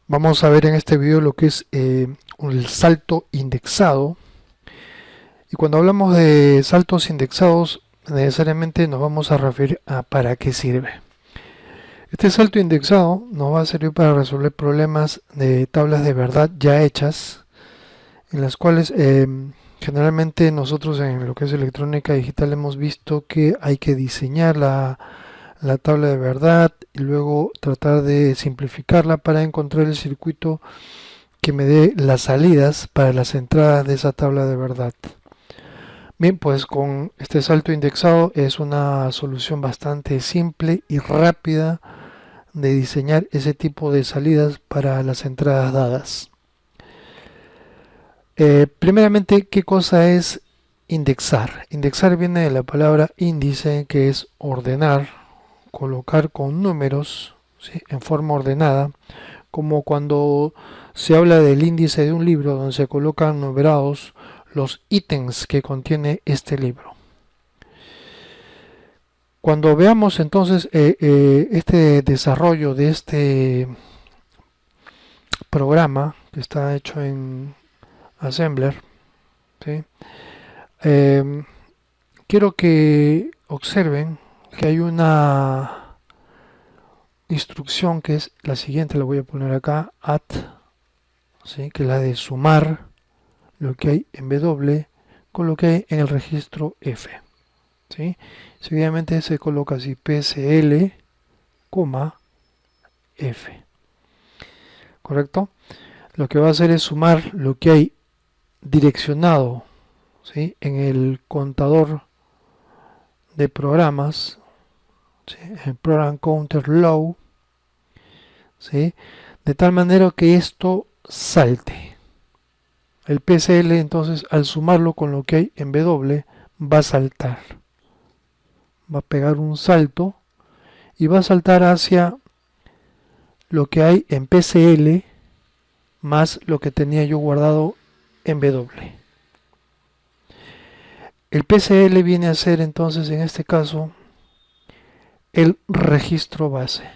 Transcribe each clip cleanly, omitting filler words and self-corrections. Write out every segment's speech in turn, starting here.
Vamos a ver en este video lo que es el salto indexado. Y cuando hablamos de saltos indexados, necesariamente nos vamos a referir a para qué sirve. Este salto indexado nos va a servir para resolver problemas de tablas de verdad ya hechas, en las cuales generalmente nosotros en lo que es electrónica digital hemos visto que hay que diseñar la tabla de verdad y luego tratar de simplificarla para encontrar el circuito que me dé las salidas para las entradas de esa tabla de verdad. Bien, pues con este salto indexado es una solución bastante simple y rápida de diseñar ese tipo de salidas para las entradas dadas. Primeramente, ¿qué cosa es indexar? Indexar viene de la palabra índice, que es ordenar, colocar con números, ¿sí?, en forma ordenada, como cuando se habla del índice de un libro donde se colocan numerados los ítems que contiene este libro. Cuando veamos entonces este desarrollo de este programa que está hecho en Assembler, ¿sí?, quiero que observen que hay una instrucción que es la siguiente, la voy a poner acá, add, ¿sí?, que es la de sumar lo que hay en W con lo que hay en el registro F, ¿sí? Seguidamente se coloca así PSL, F, ¿correcto? Lo que va a hacer es sumar lo que hay direccionado, ¿sí?, en el contador de programas, ¿sí?, el program counter low, ¿sí?, de tal manera que esto salte. El PSL entonces al sumarlo con lo que hay en W va a saltar, va a pegar un salto y va a saltar hacia lo que hay en PSL más lo que tenía yo guardado en W. El PSL viene a ser entonces en este caso el registro base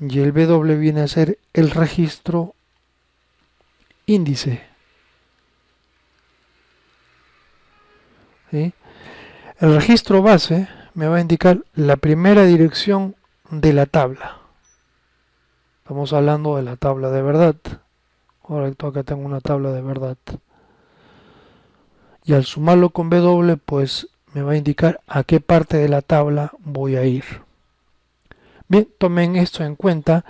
y el W viene a ser el registro índice, ¿sí? El registro base me va a indicar la primera dirección de la tabla. Estamos hablando de la tabla de verdad. Correcto, acá tengo una tabla de verdad. Y al sumarlo con W, pues me va a indicar a qué parte de la tabla voy a ir. Bien, tomen esto en cuenta.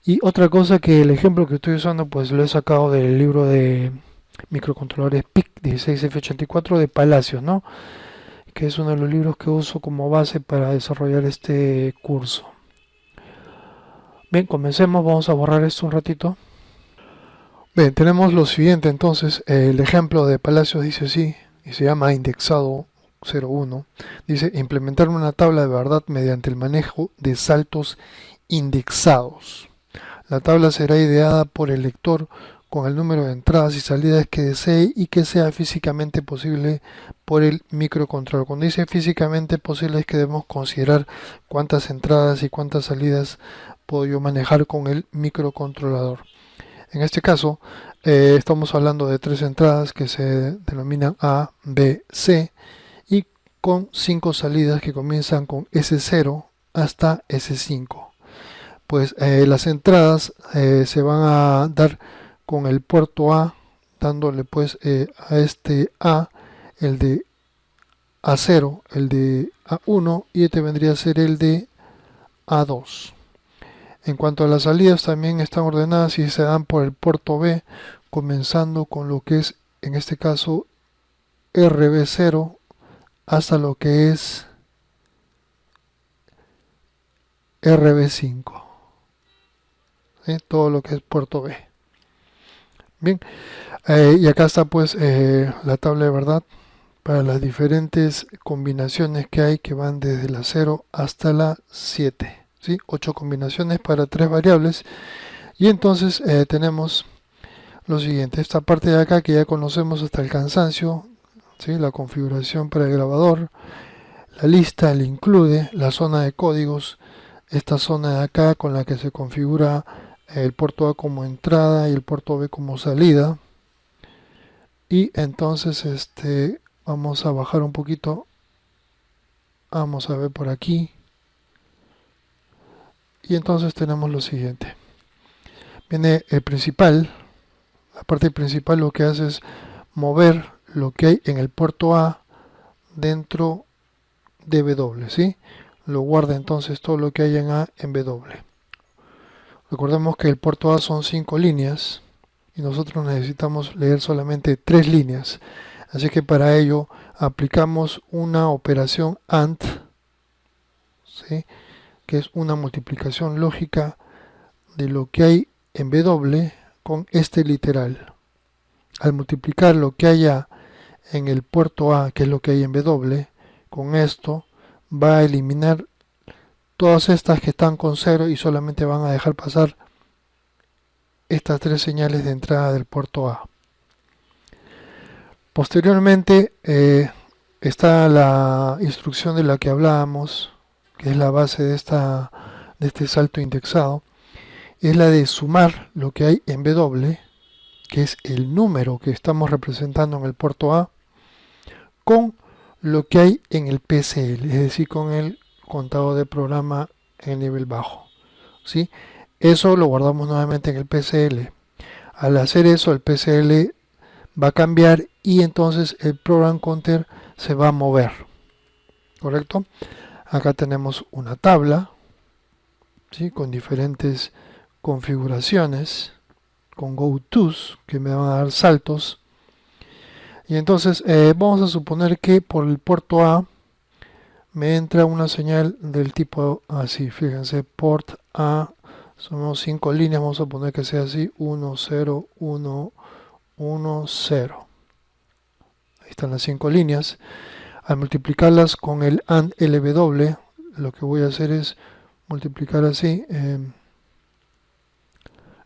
Y otra cosa, que el ejemplo que estoy usando pues lo he sacado del libro de microcontroladores PIC 16F84 de Palacios, ¿no?, que es uno de los libros que uso como base para desarrollar este curso. Bien, comencemos, vamos a borrar esto un ratito. Bien, tenemos lo siguiente entonces, el ejemplo de Palacios dice así, y se llama indexado 01, dice implementar una tabla de verdad mediante el manejo de saltos indexados. La tabla será ideada por el lector con el número de entradas y salidas que desee y que sea físicamente posible por el microcontrolador. Cuando dice físicamente posible es que debemos considerar cuántas entradas y cuántas salidas puedo yo manejar con el microcontrolador. En este caso estamos hablando de 3 entradas que se denominan A, B, C y con 5 salidas que comienzan con S0 hasta S5. Pues las entradas se van a dar con el puerto A, dándole pues a este A el de A0, el de A1 y este vendría a ser el de A2. En cuanto a las salidas, también están ordenadas y se dan por el puerto B, comenzando con lo que es en este caso RB0 hasta lo que es RB5, ¿sí?, todo lo que es puerto B. Bien, y acá está pues la tabla de verdad para las diferentes combinaciones que hay, que van desde la 0 hasta la 7, ¿sí? 8 combinaciones para 3 variables. Y entonces tenemos lo siguiente, esta parte de acá que ya conocemos hasta el cansancio, ¿sí?, la configuración para el grabador, la lista, el include, la zona de códigos, esta zona de acá con la que se configura el puerto A como entrada y el puerto B como salida. Y entonces vamos a bajar un poquito, vamos a ver por aquí, y entonces tenemos lo siguiente. Viene el principal, la parte principal lo que hace es mover lo que hay en el puerto A dentro de W, ¿sí? Lo guarda entonces todo lo que hay en A en W. Recordemos que el puerto A son 5 líneas y nosotros necesitamos leer solamente 3 líneas. Así que para ello aplicamos una operación AND, ¿sí? Que es una multiplicación lógica de lo que hay en W con este literal. Al multiplicar lo que haya en el puerto A, que es lo que hay en W, con esto va a eliminar todas estas que están con 0 y solamente van a dejar pasar estas 3 señales de entrada del puerto A. Posteriormente está la instrucción de la que hablábamos, que es la base de este salto indexado, es la de sumar lo que hay en W, que es el número que estamos representando en el puerto A, con lo que hay en el PCL, es decir, con el contador de programa en el nivel bajo, ¿sí? Eso lo guardamos nuevamente en el PCL. Al hacer eso, el PCL va a cambiar y entonces el program counter se va a mover, ¿correcto? Acá tenemos una tabla, ¿sí? Con diferentes configuraciones, con goTos que me van a dar saltos. Y entonces vamos a suponer que por el puerto A me entra una señal del tipo así, fíjense, port A, son 5 líneas, vamos a poner que sea así, 1, 0, 1, 1, 0. Ahí están las 5 líneas. Al multiplicarlas con el AND LW, lo que voy a hacer es multiplicar así,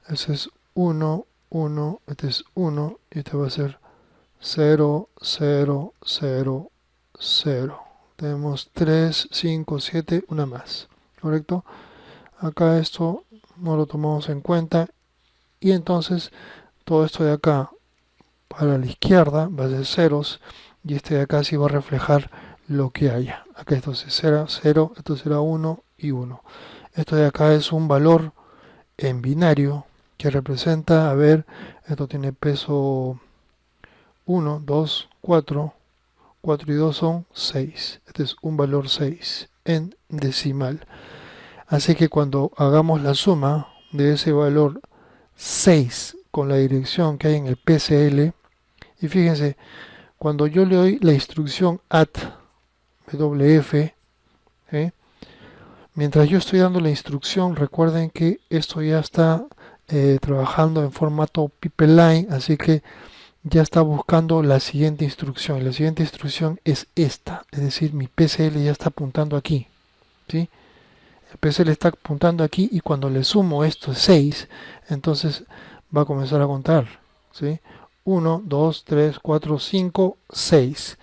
ese es 1, 1, este es 1, y este va a ser 0, 0, 0, 0. Tenemos 3, 5, 7, una más, ¿correcto? Acá esto no lo tomamos en cuenta y entonces todo esto de acá para la izquierda va a ser ceros y este de acá sí va a reflejar lo que haya. Acá esto será 0, esto será 1 y 1. Esto de acá es un valor en binario que representa, a ver, esto tiene peso 1, 2, 4, 4 y 2 son 6. Este es un valor 6 en decimal. Así que cuando hagamos la suma de ese valor 6 con la dirección que hay en el PCL, y fíjense, cuando yo le doy la instrucción add WF, mientras yo estoy dando la instrucción, recuerden que esto ya está trabajando en formato pipeline, así que ya está buscando la siguiente instrucción. La siguiente instrucción es esta, es decir, mi PCL ya está apuntando aquí, ¿sí? El PCL está apuntando aquí y cuando le sumo esto 6, entonces va a comenzar a contar, ¿sí? 1, 2, 3, 4, 5, 6.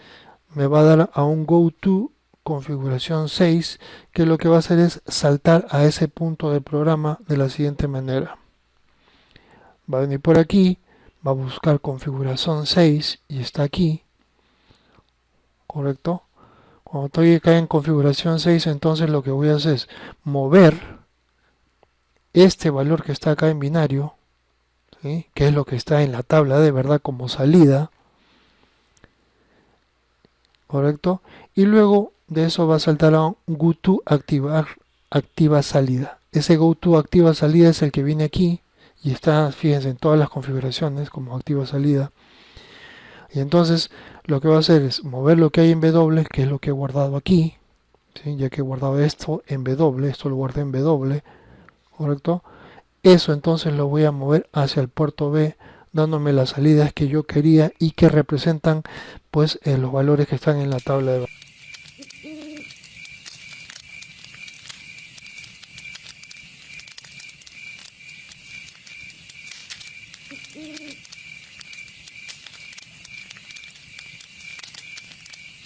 Me va a dar a un goTo configuración 6, que lo que va a hacer es saltar a ese punto del programa de la siguiente manera. Va a venir por aquí, va a buscar configuración 6 y está aquí, ¿correcto? Cuando estoy acá en configuración 6, entonces lo que voy a hacer es mover este valor que está acá en binario, ¿sí? Que es lo que está en la tabla de verdad como salida, ¿correcto? Y luego de eso va a saltar a un goTo activa salida. Ese goTo activa salida es el que viene aquí y está, fíjense, en todas las configuraciones como activa salida. Y entonces lo que va a hacer es mover lo que hay en W, que es lo que he guardado aquí, ¿sí? Ya que he guardado esto en W, esto lo guardé en W, ¿correcto? Eso entonces lo voy a mover hacia el puerto B, dándome las salidas que yo quería y que representan pues los valores que están en la tabla de